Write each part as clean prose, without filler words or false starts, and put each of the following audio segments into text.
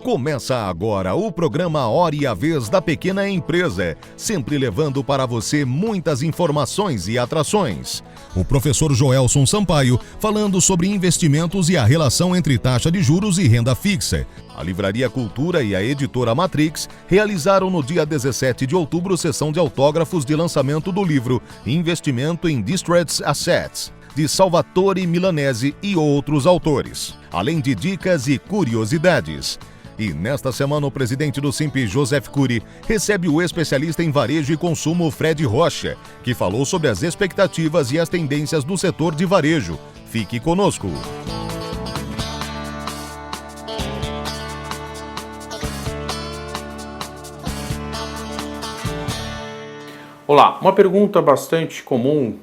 Começa agora o programa Hora e a Vez da Pequena Empresa, sempre levando para você muitas informações e atrações. O professor Joelson Sampaio falando sobre investimentos e a relação entre taxa de juros e renda fixa. A Livraria Cultura e a editora Matrix realizaram no dia 17 de outubro sessão de autógrafos de lançamento do livro Investimento em Distressed Assets, de Salvatore Milanese e outros autores, além de dicas e curiosidades. E nesta semana o presidente do Simp, Joseph Cury, recebe o especialista em varejo e consumo Fred Rocha, que falou sobre as expectativas e as tendências do setor de varejo. Fique conosco. Olá, uma pergunta bastante comum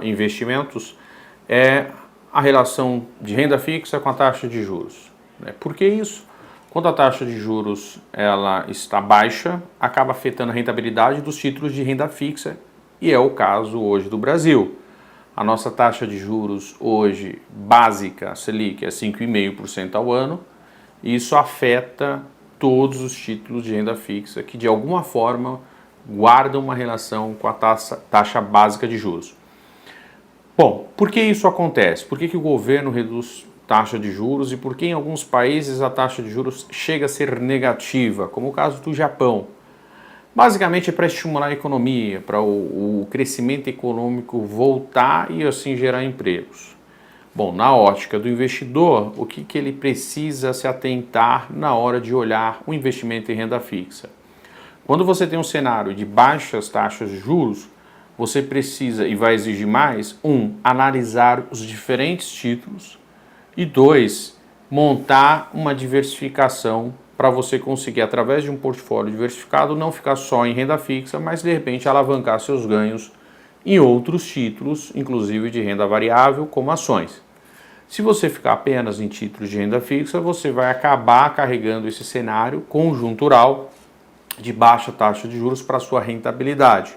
em investimentos é a relação de renda fixa com a taxa de juros. Por que isso? Quando a taxa de juros ela está baixa, acaba afetando a rentabilidade dos títulos de renda fixa, e é o caso hoje do Brasil. A nossa taxa de juros hoje básica, Selic, é 5,5% ao ano, e isso afeta todos os títulos de renda fixa que de alguma forma guardam uma relação com a taxa básica de juros. Bom, por que isso acontece? Por que o governo reduz taxa de juros e por que em alguns países a taxa de juros chega a ser negativa, como o caso do Japão? Basicamente é para estimular a economia, para o crescimento econômico voltar e assim gerar empregos. Bom, na ótica do investidor, o que ele precisa se atentar na hora de olhar o investimento em renda fixa? Quando você tem um cenário de baixas taxas de juros, você precisa e vai exigir mais, analisar os diferentes títulos, e 2, montar uma diversificação para você conseguir, através de um portfólio diversificado, não ficar só em renda fixa, mas de repente alavancar seus ganhos em outros títulos, inclusive de renda variável, como ações. Se você ficar apenas em títulos de renda fixa, você vai acabar carregando esse cenário conjuntural de baixa taxa de juros para sua rentabilidade,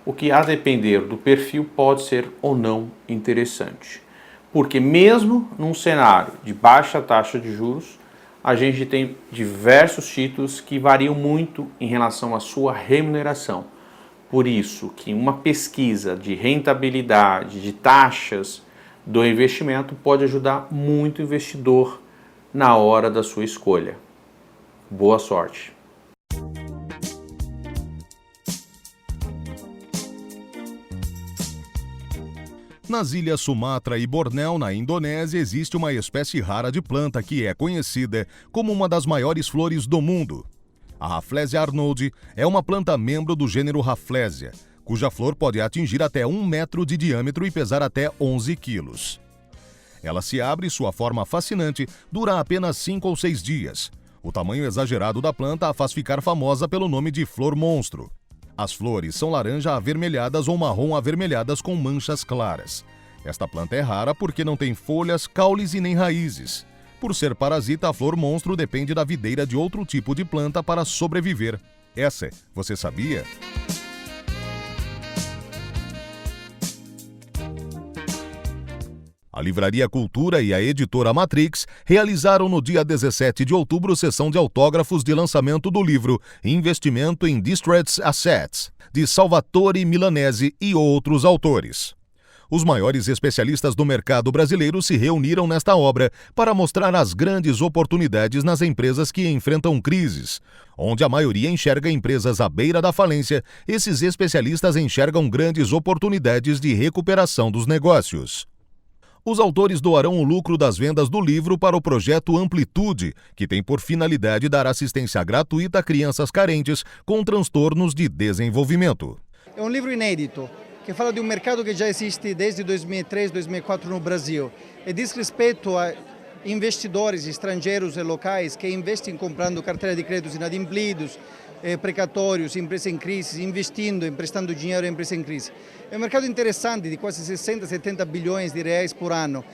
o que, a depender do perfil, pode ser ou não interessante. Porque mesmo num cenário de baixa taxa de juros, a gente tem diversos títulos que variam muito em relação à sua remuneração. Por isso que uma pesquisa de rentabilidade, de taxas do investimento pode ajudar muito o investidor na hora da sua escolha. Boa sorte! Nas ilhas Sumatra e Bornéu, na Indonésia, existe uma espécie rara de planta que é conhecida como uma das maiores flores do mundo. A Rafflesia arnoldii é uma planta membro do gênero Rafflesia, cuja flor pode atingir até 1 metro de diâmetro e pesar até 11 quilos. Ela se abre e sua forma fascinante dura apenas 5 ou 6 dias. O tamanho exagerado da planta a faz ficar famosa pelo nome de flor monstro. As flores são laranja avermelhadas ou marrom avermelhadas com manchas claras. Esta planta é rara porque não tem folhas, caules e nem raízes. Por ser parasita, a flor monstro depende da videira de outro tipo de planta para sobreviver. Essa, você sabia? A Livraria Cultura e a editora Matrix realizaram no dia 17 de outubro sessão de autógrafos de lançamento do livro Investimento em Distressed Assets, de Salvatore Milanese e outros autores. Os maiores especialistas do mercado brasileiro se reuniram nesta obra para mostrar as grandes oportunidades nas empresas que enfrentam crises. Onde a maioria enxerga empresas à beira da falência, esses especialistas enxergam grandes oportunidades de recuperação dos negócios. Os autores doarão o lucro das vendas do livro para o projeto Amplitude, que tem por finalidade dar assistência gratuita a crianças carentes com transtornos de desenvolvimento. É um livro inédito, que fala de um mercado que já existe desde 2003, 2004 no Brasil, e diz respeito a investidores estrangeiros e locais que investem comprando carteira de créditos inadimplidos, precatórios, empresas em crise, investindo, emprestando dinheiro a empresas em crise. É um mercado interessante, de quase 60, 70 bilhões de reais por ano.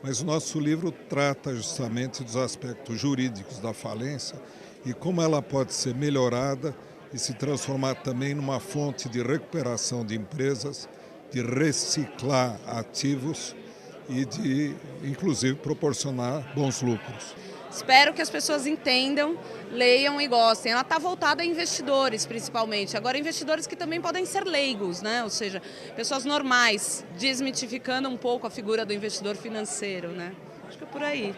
Mas o nosso livro trata justamente dos aspectos jurídicos da falência e como ela pode ser melhorada e se transformar também numa fonte de recuperação de empresas, de reciclar ativos e de, inclusive, proporcionar bons lucros. Espero que as pessoas entendam, leiam e gostem. Ela está voltada a investidores, principalmente. Agora, investidores que também podem ser leigos, né? Ou seja, pessoas normais, desmitificando um pouco a figura do investidor financeiro, né? Acho que é por aí.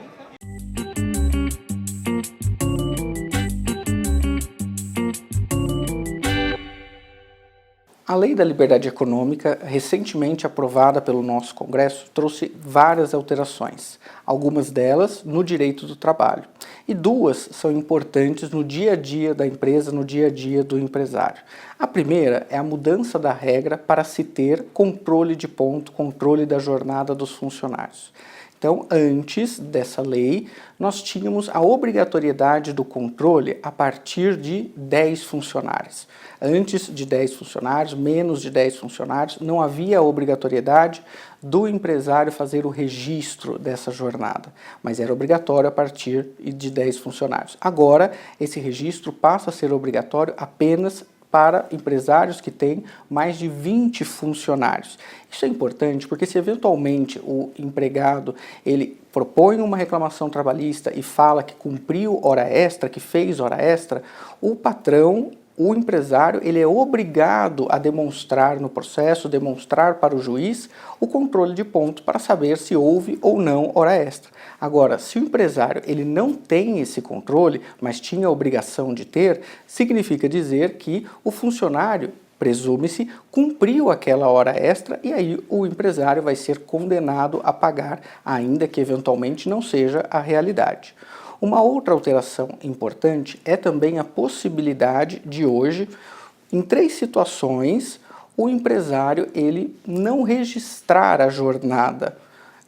A Lei da Liberdade Econômica, recentemente aprovada pelo nosso Congresso, trouxe várias alterações, algumas delas no direito do trabalho, e 2 são importantes no dia a dia da empresa, no dia a dia do empresário. A primeira é a mudança da regra para se ter controle de ponto, controle da jornada dos funcionários. Então, antes dessa lei, nós tínhamos a obrigatoriedade do controle a partir de 10 funcionários. Antes de 10 funcionários, menos de 10 funcionários, não havia a obrigatoriedade do empresário fazer o registro dessa jornada, mas era obrigatório a partir de 10 funcionários. Agora, esse registro passa a ser obrigatório apenas para empresários que têm mais de 20 funcionários. Isso é importante porque se eventualmente o empregado ele propõe uma reclamação trabalhista e fala que cumpriu hora extra, que fez hora extra, o patrão, o empresário, ele é obrigado a demonstrar no processo, demonstrar para o juiz o controle de ponto para saber se houve ou não hora extra. Agora, se o empresário ele não tem esse controle, mas tinha a obrigação de ter, significa dizer que o funcionário, presume-se, cumpriu aquela hora extra e aí o empresário vai ser condenado a pagar, ainda que eventualmente não seja a realidade. Uma outra alteração importante é também a possibilidade de hoje, em 3 situações, o empresário ele não registrar a jornada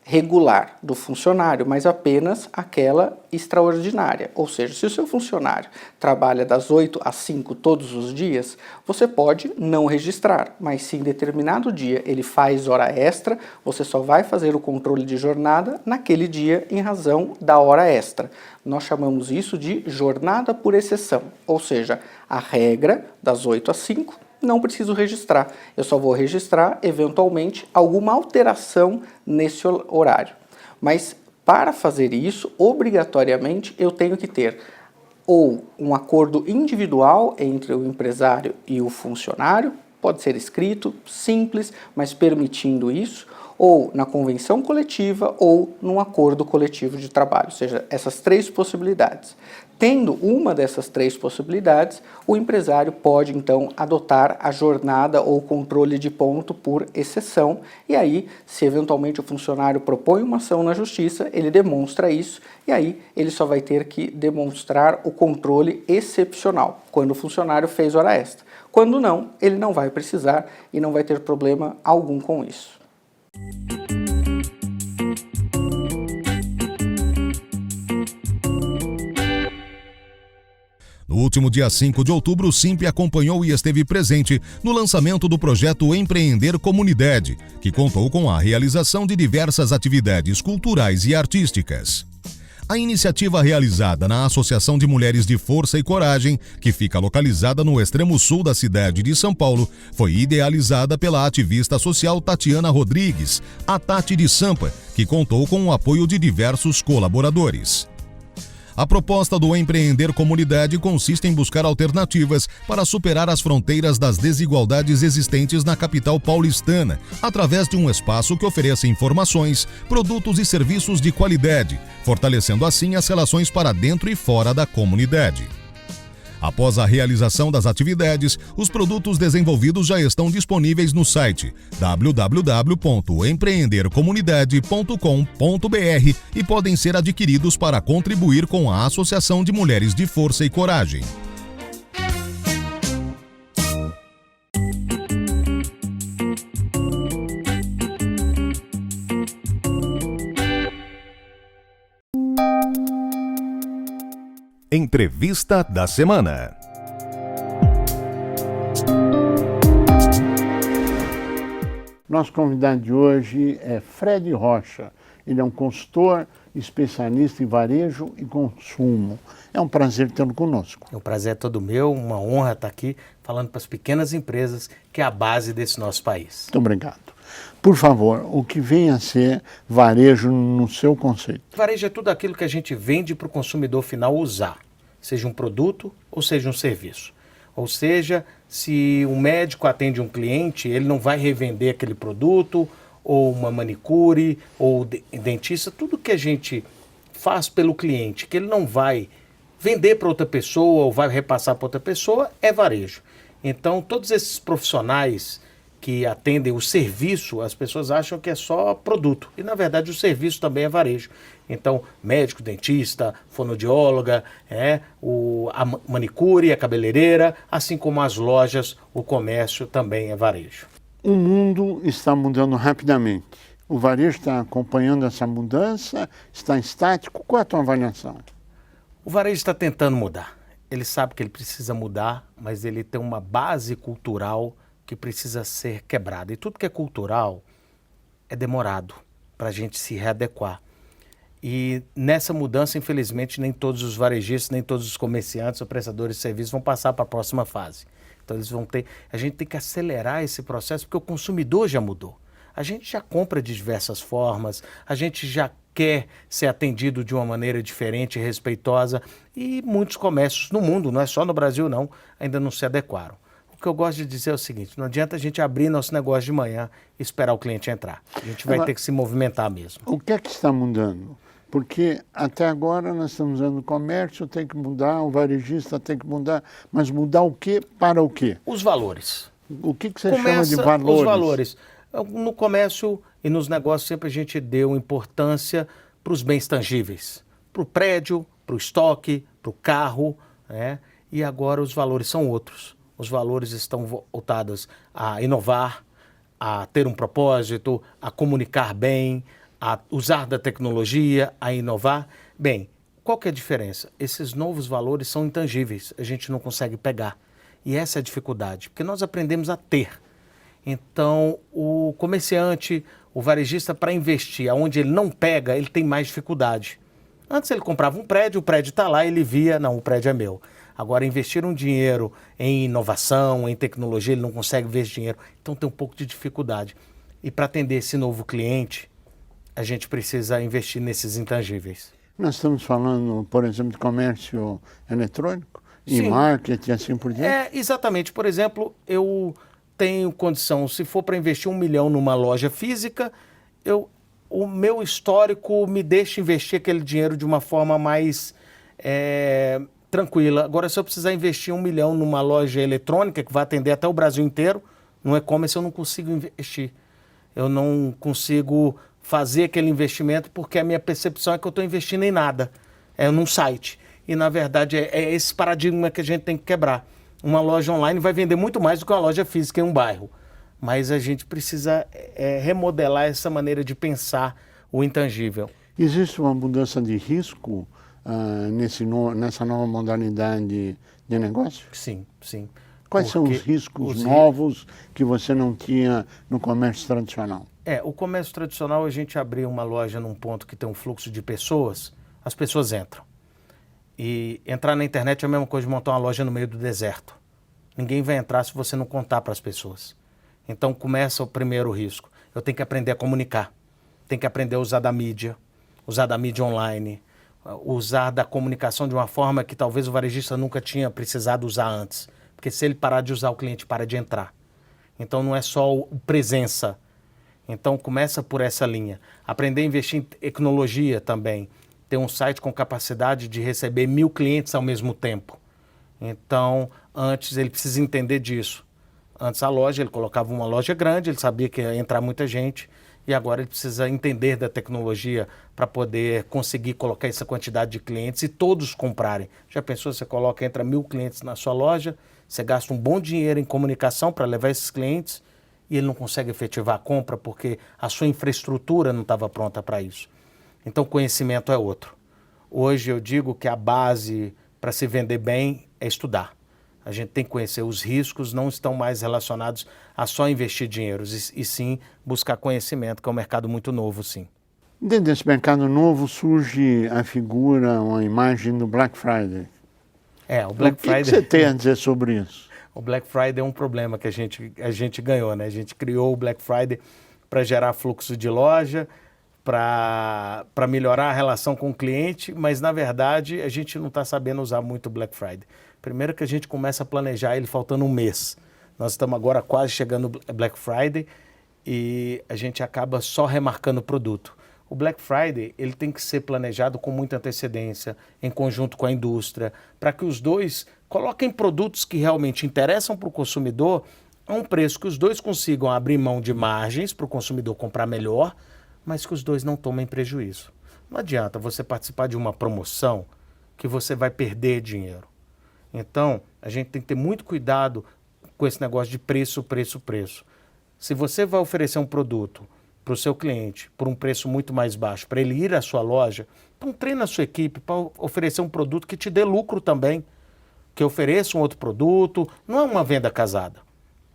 regular do funcionário, mas apenas aquela extraordinária. Ou seja, se o seu funcionário trabalha das 8 às 5 todos os dias, você pode não registrar, mas se em determinado dia ele faz hora extra, você só vai fazer o controle de jornada naquele dia em razão da hora extra. Nós chamamos isso de jornada por exceção, ou seja, a regra das 8 às 5 não preciso registrar, eu só vou registrar eventualmente alguma alteração nesse horário. Mas para fazer isso, obrigatoriamente eu tenho que ter ou um acordo individual entre o empresário e o funcionário, pode ser escrito, simples, mas permitindo isso, ou na convenção coletiva ou num acordo coletivo de trabalho, ou seja, essas 3 possibilidades. Tendo uma dessas 3 possibilidades, o empresário pode então adotar a jornada ou controle de ponto por exceção, e aí, se eventualmente o funcionário propõe uma ação na justiça, ele demonstra isso, e aí ele só vai ter que demonstrar o controle excepcional, quando o funcionário fez hora extra. Quando não, ele não vai precisar e não vai ter problema algum com isso. No último dia 5 de outubro, o SIMP acompanhou e esteve presente no lançamento do projeto Empreender Comunidade, que contou com a realização de diversas atividades culturais e artísticas. A iniciativa realizada na Associação de Mulheres de Força e Coragem, que fica localizada no extremo sul da cidade de São Paulo, foi idealizada pela ativista social Tatiana Rodrigues, a Tati de Sampa, que contou com o apoio de diversos colaboradores. A proposta do Empreender Comunidade consiste em buscar alternativas para superar as fronteiras das desigualdades existentes na capital paulistana, através de um espaço que ofereça informações, produtos e serviços de qualidade, fortalecendo assim as relações para dentro e fora da comunidade. Após a realização das atividades, os produtos desenvolvidos já estão disponíveis no site www.empreendercomunidade.com.br e podem ser adquiridos para contribuir com a Associação de Mulheres de Força e Coragem. Entrevista da semana. Nosso convidado de hoje é Fred Rocha. Ele é um consultor especialista em varejo e consumo. É um prazer tê-lo conosco. O prazer é todo meu, uma honra estar aqui falando para as pequenas empresas, que é a base desse nosso país. Muito obrigado. Por favor, o que vem a ser varejo no seu conceito? Varejo é tudo aquilo que a gente vende para o consumidor final usar, seja um produto ou seja um serviço. Ou seja, se um médico atende um cliente, ele não vai revender aquele produto, ou uma manicure, ou dentista, tudo que a gente faz pelo cliente, que ele não vai vender para outra pessoa ou vai repassar para outra pessoa, é varejo. Então, todos esses profissionais que atendem o serviço, as pessoas acham que é só produto. E, na verdade, o serviço também é varejo. Então, médico, dentista, fonoaudióloga, a manicure, a cabeleireira, assim como as lojas, o comércio também é varejo. O mundo está mudando rapidamente. O varejo está acompanhando essa mudança? Está estático? Qual é a tua avaliação? O varejo está tentando mudar. Ele sabe que ele precisa mudar, mas ele tem uma base cultural que precisa ser quebrada. E tudo que é cultural é demorado para a gente se readequar. E nessa mudança, infelizmente, nem todos os varejistas, nem todos os comerciantes ou prestadores de serviços vão passar para a próxima fase. Então a gente tem que acelerar esse processo porque o consumidor já mudou. A gente já compra de diversas formas, a gente já quer ser atendido de uma maneira diferente e respeitosa e muitos comércios no mundo, não é só no Brasil não, ainda não se adequaram. O que eu gosto de dizer é o seguinte, não adianta a gente abrir nosso negócio de manhã e esperar o cliente entrar. A gente vai ter que se movimentar mesmo. O que é que está mudando? Porque até agora nós estamos vendo o comércio tem que mudar, o varejista tem que mudar, mas mudar o quê para o quê? Os valores. O que você chama de valores? Os valores. No comércio e nos negócios sempre a gente deu importância para os bens tangíveis, para o prédio, para o estoque, para o carro, e agora os valores são outros. Os valores estão voltados a inovar, a ter um propósito, a comunicar bem, a usar da tecnologia, a inovar. Bem, qual que é a diferença? Esses novos valores são intangíveis, a gente não consegue pegar. E essa é a dificuldade, porque nós aprendemos a ter. Então, o comerciante, o varejista, para investir onde ele não pega, ele tem mais dificuldade. Antes ele comprava um prédio, o prédio está lá, ele via, não, o prédio é meu. Agora, investir um dinheiro em inovação, em tecnologia, ele não consegue ver esse dinheiro. Então, tem um pouco de dificuldade. E para atender esse novo cliente, a gente precisa investir nesses intangíveis. Nós estamos falando, por exemplo, de comércio eletrônico, Sim. e-marketing, assim por diante? Exatamente. Por exemplo, eu tenho condição, se for para investir 1 milhão numa loja física, o meu histórico me deixa investir aquele dinheiro de uma forma mais tranquila. Agora, se eu precisar investir 1 milhão numa loja eletrônica, que vai atender até o Brasil inteiro, no e-commerce eu não consigo investir. Eu não consigo fazer aquele investimento porque a minha percepção é que eu estou investindo em nada, num site. E, na verdade, é esse paradigma que a gente tem que quebrar. Uma loja online vai vender muito mais do que uma loja física em um bairro. Mas a gente precisa remodelar essa maneira de pensar o intangível. Existe uma mudança de risco nessa nova modalidade de negócio? Sim, sim. Quais são os riscos novos que você não tinha no comércio tradicional? O comércio tradicional, a gente abrir uma loja num ponto que tem um fluxo de pessoas, as pessoas entram. E entrar na internet é a mesma coisa de montar uma loja no meio do deserto. Ninguém vai entrar se você não contar para as pessoas. Então começa o primeiro risco. Eu tenho que aprender a comunicar. Tenho que aprender a usar da mídia online, usar da comunicação de uma forma que talvez o varejista nunca tinha precisado usar antes. Porque se ele parar de usar, o cliente para de entrar. Então não é só o presença. Então começa por essa linha. Aprender a investir em tecnologia também. Ter um site com capacidade de receber 1000 clientes ao mesmo tempo. Então, antes ele precisa entender disso. Antes a loja, ele colocava uma loja grande, ele sabia que ia entrar muita gente. E agora ele precisa entender da tecnologia para poder conseguir colocar essa quantidade de clientes e todos comprarem. Já pensou, você entra 1000 clientes na sua loja, você gasta um bom dinheiro em comunicação para levar esses clientes e ele não consegue efetivar a compra porque a sua infraestrutura não estava pronta para isso. Então, conhecimento é outro. Hoje eu digo que a base para se vender bem é estudar. A gente tem que conhecer os riscos, não estão mais relacionados a só investir dinheiro, e sim buscar conhecimento, que é um mercado muito novo, sim. Dentro desse mercado novo surge a figura, uma imagem do Black Friday. O Black Friday... O que você tem a dizer sobre isso? O Black Friday é um problema que a gente ganhou, né? A gente criou o Black Friday para gerar fluxo de loja, para melhorar a relação com o cliente, mas na verdade a gente não está sabendo usar muito o Black Friday. Primeiro que a gente começa a planejar ele faltando um mês. Nós estamos agora quase chegando no Black Friday e a gente acaba só remarcando o produto. O Black Friday ele tem que ser planejado com muita antecedência, em conjunto com a indústria, para que os dois coloquem produtos que realmente interessam para o consumidor a um preço que os dois consigam abrir mão de margens para o consumidor comprar melhor, mas que os dois não tomem prejuízo. Não adianta você participar de uma promoção que você vai perder dinheiro. Então, a gente tem que ter muito cuidado com esse negócio de preço, preço, preço. Se você vai oferecer um produto para o seu cliente por um preço muito mais baixo, para ele ir à sua loja, então treina a sua equipe para oferecer um produto que te dê lucro também, que ofereça um outro produto. Não é uma venda casada.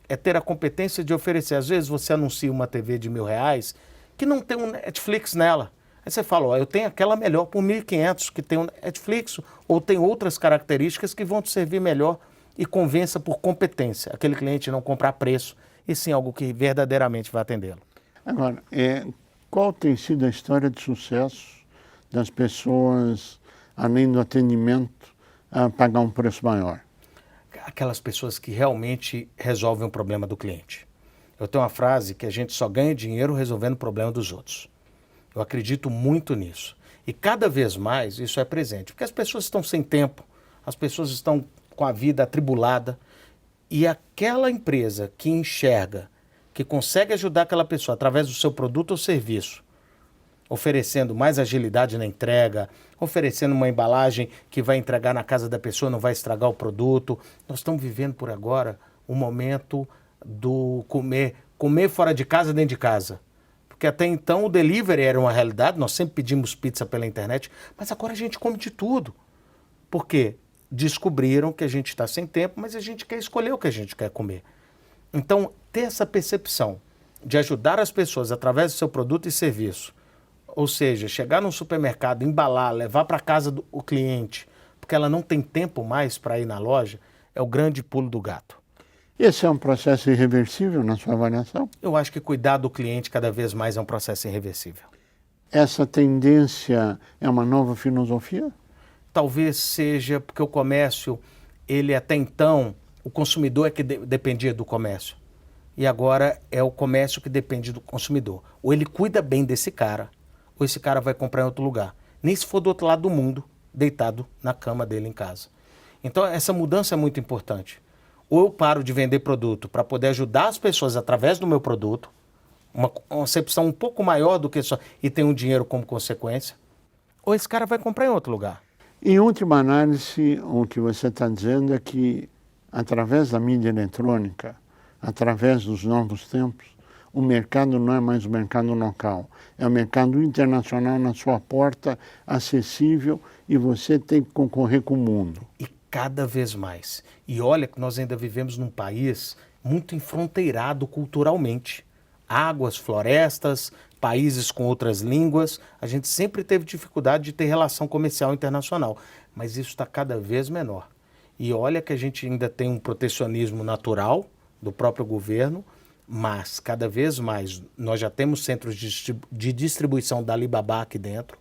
É ter a competência de oferecer. Às vezes você anuncia uma TV de R$1.000 que não tem um Netflix nela. Aí você fala, ó, eu tenho aquela melhor por 1.500 que tem um Netflix, ou tem outras características que vão te servir melhor, e convença por competência aquele cliente não comprar preço, e sim algo que verdadeiramente vai atendê-lo. Agora, qual tem sido a história de sucesso das pessoas, além do atendimento, a pagar um preço maior? Aquelas pessoas que realmente resolvem o problema do cliente. Eu tenho uma frase que a gente só ganha dinheiro resolvendo o problema dos outros. Eu acredito muito nisso. E cada vez mais isso é presente, porque as pessoas estão sem tempo, as pessoas estão com a vida atribulada, e aquela empresa que enxerga, que consegue ajudar aquela pessoa através do seu produto ou serviço, oferecendo mais agilidade na entrega, oferecendo uma embalagem que vai entregar na casa da pessoa, não vai estragar o produto. Nós estamos vivendo por agora um momento do comer fora de casa, dentro de casa. Porque até então o delivery era uma realidade, nós sempre pedimos pizza pela internet, mas agora a gente come de tudo. Por quê? Descobriram que a gente está sem tempo, mas a gente quer escolher o que a gente quer comer. Então, ter essa percepção de ajudar as pessoas através do seu produto e serviço, ou seja, chegar num supermercado, embalar, levar para casa do cliente, porque ela não tem tempo mais para ir na loja, é o grande pulo do gato. Esse é um processo irreversível na sua avaliação? Eu acho que cuidar do cliente cada vez mais é um processo irreversível. Essa tendência é uma nova filosofia? Talvez seja porque o comércio, ele até então, o consumidor é que dependia do comércio. E agora é o comércio que depende do consumidor. Ou ele cuida bem desse cara, ou esse cara vai comprar em outro lugar. Nem se for do outro lado do mundo, deitado na cama dele em casa. Então essa mudança é muito importante. Ou eu paro de vender produto para poder ajudar as pessoas através do meu produto, uma concepção um pouco maior do que só, e tem um dinheiro como consequência, ou esse cara vai comprar em outro lugar. Em última análise, o que você está dizendo é que, através da mídia eletrônica, através dos novos tempos, o mercado não é mais o mercado local, é o mercado internacional na sua porta, acessível, e você tem que concorrer com o mundo. E cada vez mais. E olha que nós ainda vivemos num país muito enfronteirado culturalmente. Águas, florestas, países com outras línguas, a gente sempre teve dificuldade de ter relação comercial internacional, mas isso está cada vez menor. E olha que a gente ainda tem um protecionismo natural do próprio governo, mas cada vez mais nós já temos centros de distribuição da Alibaba aqui dentro,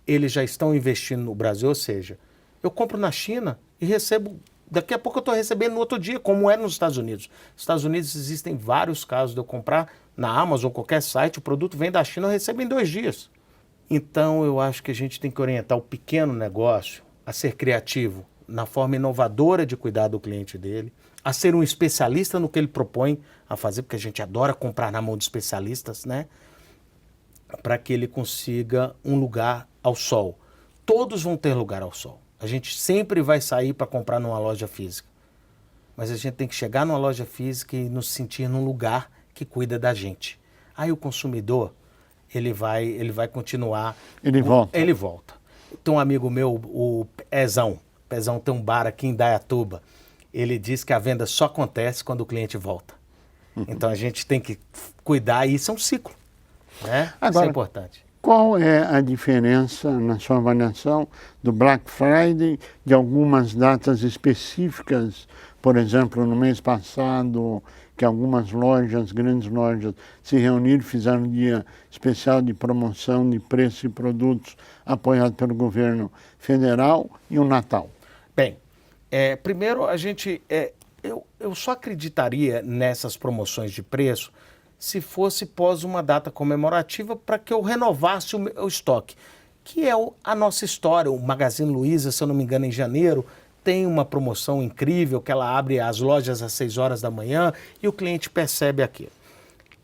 eles já estão investindo no Brasil, ou seja, eu compro na China e recebo, daqui a pouco eu estou recebendo no outro dia, como é nos Estados Unidos. Nos Estados Unidos existem vários casos de eu comprar na Amazon ou qualquer site, o produto vem da China, eu recebo em 2 dias. Então eu acho que a gente tem que orientar o pequeno negócio a ser criativo, na forma inovadora de cuidar do cliente dele, a ser um especialista no que ele propõe a fazer, porque a gente adora comprar na mão de especialistas, né? Para que ele consiga um lugar ao sol. Todos vão ter lugar ao sol. A gente sempre vai sair para comprar numa loja física. Mas a gente tem que chegar numa loja física e nos sentir num lugar que cuida da gente. Aí o consumidor, ele vai continuar... Ele volta. Ele volta. Tem um amigo meu, o Pezão. O Pezão tem um bar aqui em Indaiatuba. Ele diz que a venda só acontece quando o cliente volta. Então a gente tem que cuidar, e isso é um ciclo. Né? Agora, isso é importante. Qual é a diferença, na sua avaliação, do Black Friday, de algumas datas específicas, por exemplo, no mês passado, que algumas lojas, grandes lojas, se reuniram e fizeram um dia especial de promoção de preços e produtos apoiado pelo governo federal e o Natal. Bem, primeiro eu só acreditaria nessas promoções de preço se fosse pós uma data comemorativa para que eu renovasse o estoque, que é a nossa história. O Magazine Luiza, se eu não me engano, em janeiro, tem uma promoção incrível que ela abre as lojas às 6 horas da manhã e o cliente percebe aquilo.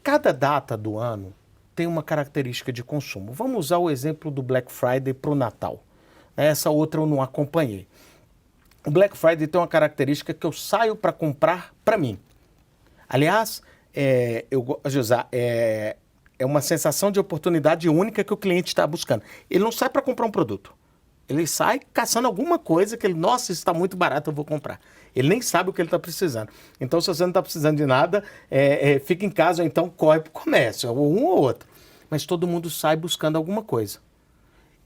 Cada data do ano tem uma característica de consumo. Vamos usar o exemplo do Black Friday para o Natal. Essa outra eu não acompanhei. O Black Friday tem uma característica que eu saio para comprar para mim. Aliás, eu gosto de usar, é uma sensação de oportunidade única que o cliente está buscando. Ele não sai para comprar um produto. Ele sai caçando alguma coisa que ele, nossa, isso está muito barato, eu vou comprar. Ele nem sabe o que ele está precisando. Então, se você não está precisando de nada, fica em casa, ou então corre para o comércio, ou um ou outro. Mas todo mundo sai buscando alguma coisa.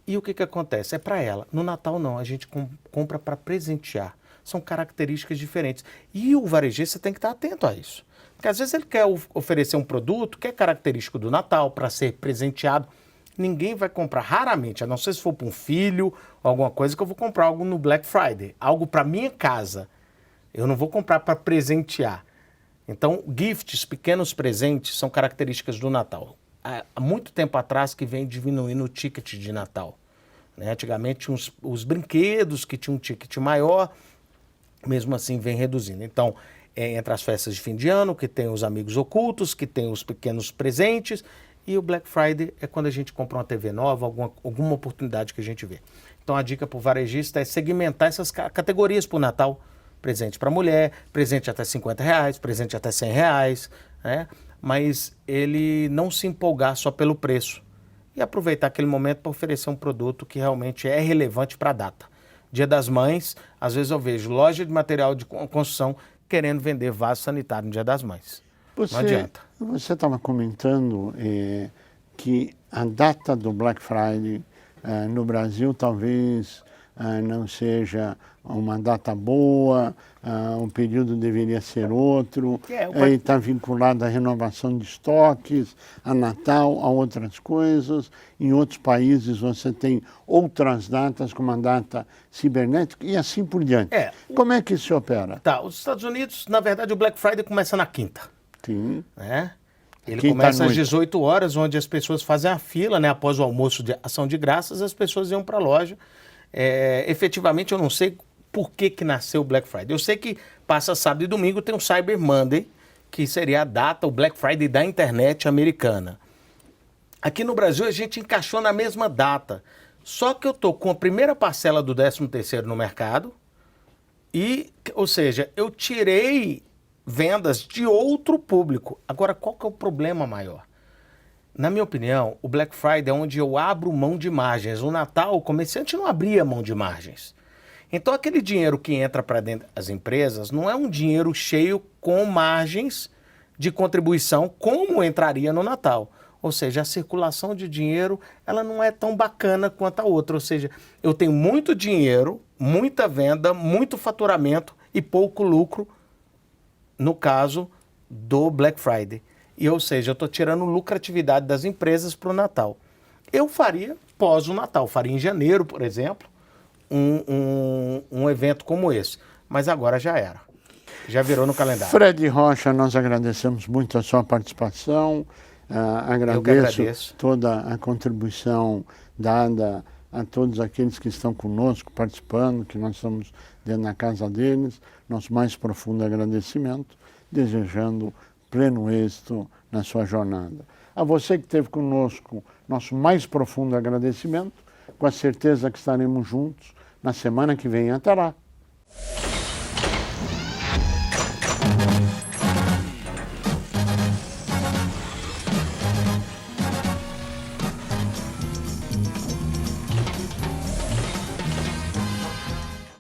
E o que acontece? É para ela. No Natal, não. A gente compra para presentear. São características diferentes. E o varejista tem que estar atento a isso. Porque às vezes ele quer oferecer um produto que é característico do Natal, para ser presenteado. Ninguém vai comprar, raramente, a não ser se for para um filho ou alguma coisa, que eu vou comprar algo no Black Friday, algo para minha casa. Eu não vou comprar para presentear. Então, gifts, pequenos presentes, são características do Natal. Há muito tempo atrás que vem diminuindo o ticket de Natal. Né? Antigamente, os brinquedos que tinham um ticket maior, mesmo assim, vem reduzindo. Então, entre as festas de fim de ano, que tem os amigos ocultos, que tem os pequenos presentes, e o Black Friday é quando a gente compra uma TV nova, alguma oportunidade que a gente vê. Então a dica para o varejista é segmentar essas categorias para o Natal. Presente para mulher, presente até R$50, presente até R$100, né? Mas ele não se empolgar só pelo preço. E aproveitar aquele momento para oferecer um produto que realmente é relevante para a data. Dia das Mães, às vezes eu vejo loja de material de construção querendo vender vaso sanitário no Dia das Mães. Não adianta. Você estava comentando que a data do Black Friday no Brasil talvez não seja uma data boa, o período deveria ser outro, está vinculado à renovação de estoques, a Natal, a outras coisas. Em outros países você tem outras datas, como a data cibernética e assim por diante. Como é que isso se opera? Tá, os Estados Unidos, na verdade, o Black Friday começa na quinta. Sim. Ele começa às 18 horas, onde as pessoas fazem a fila, né? Após o almoço de ação de graças, as pessoas iam para a loja. Efetivamente, eu não sei por que nasceu o Black Friday. Eu sei que passa sábado e domingo, tem o Cyber Monday, que seria a data, o Black Friday da internet americana. Aqui no Brasil, a gente encaixou na mesma data. Só que eu estou com a primeira parcela do 13º no mercado, ou seja, eu tirei vendas de outro público. Agora, qual que é o problema maior? Na minha opinião, o Black Friday é onde eu abro mão de margens. O Natal, o comerciante não abria mão de margens. Então, aquele dinheiro que entra para dentro das empresas não é um dinheiro cheio com margens de contribuição como entraria no Natal. Ou seja, a circulação de dinheiro ela não é tão bacana quanto a outra. Ou seja, eu tenho muito dinheiro, muita venda, muito faturamento e pouco lucro no caso do Black Friday. Ou seja, eu estou tirando lucratividade das empresas para o Natal. Eu faria pós o Natal, faria em janeiro, por exemplo, um evento como esse. Mas agora já era. Já virou no calendário. Fred Rocha, nós agradecemos muito a sua participação. Agradeço toda a contribuição dada a todos aqueles que estão conosco, participando, que nós estamos dentro da casa deles. Nosso mais profundo agradecimento, desejando pleno êxito na sua jornada. A você que esteve conosco, nosso mais profundo agradecimento, com a certeza que estaremos juntos na semana que vem. Até lá!